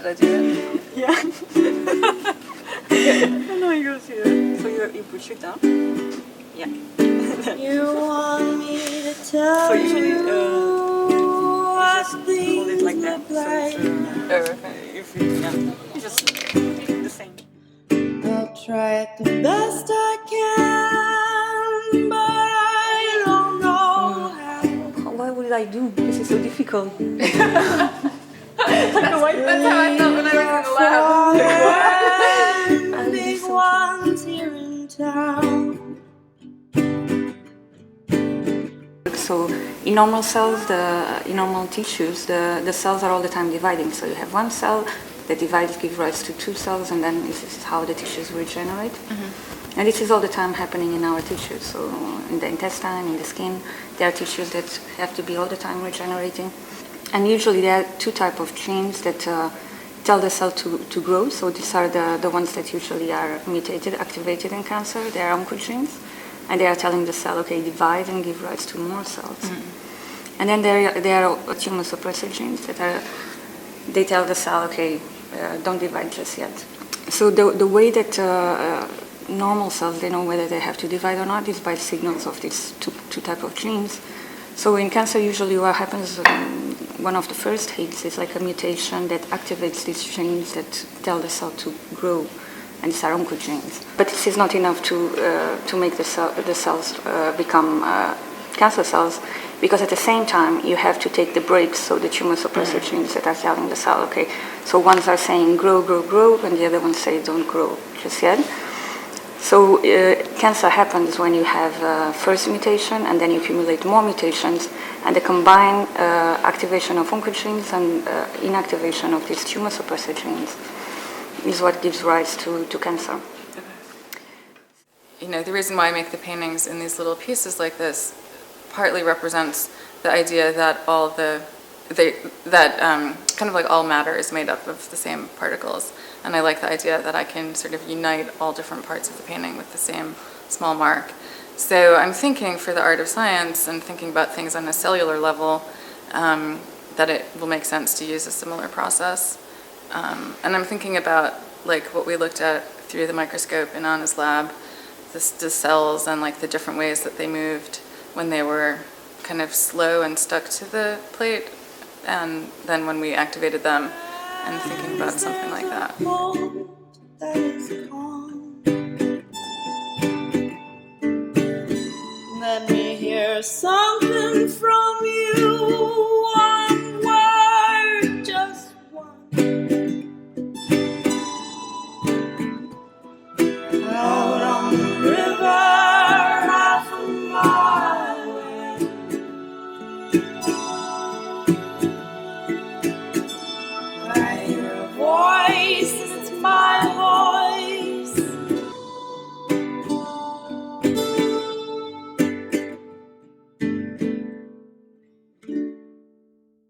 Should I do it? Yeah. No, you go see it. So you put your down? Yeah. You want me to tell So usually you just hold it like that. So it's, if you, yeah, you just the same. I'll try it the best I can, but I don't know how. What would I do? This is so difficult. That's how I felt when I was in the lab. Big ones here in town. So in normal cells, in normal tissues, the cells are all the time dividing. So you have one cell that divides, gives rise to two cells, and then this is how the tissues regenerate. Mm-hmm. And this is all the time happening in our tissues. So in the intestine, in the skin, there are tissues that have to be all the time regenerating. And usually there are two types of genes that tell the cell to grow. So these are the ones that usually are mutated, activated in cancer. They are oncogenes. And they are telling the cell, okay, divide and give rise to more cells. Mm-hmm. And then there are tumor suppressor genes that they tell the cell, okay, don't divide just yet. So the way that normal cells, they know whether they have to divide or not is by signals of these two types of genes. So in cancer, usually what happens, one of the first hits is like a mutation that activates these genes that tell the cell to grow. And these are oncogenes. But this is not enough to make the cells become cancer cells, because at the same time you have to take the brakes, so the tumor suppressor genes that are telling the cell, okay, so ones are saying grow, grow, grow, and the other ones say don't grow just yet. So cancer happens when you have first mutation, and then you accumulate more mutations, and the combined activation of oncogenes and inactivation of these tumor suppressor genes is what gives rise to cancer. You know, the reason why I make the paintings in these little pieces like this partly represents the idea that kind of like all matter is made up of the same particles. And I like the idea that I can sort of unite all different parts of the painting with the same small mark. So I'm thinking for the art of science and thinking about things on a cellular level, that it will make sense to use a similar process. And I'm thinking about like what we looked at through the microscope in Anna's lab, the cells and like the different ways that they moved when they were kind of slow and stuck to the plate, and then when we activated them, and thinking about something like that. Let me hear something from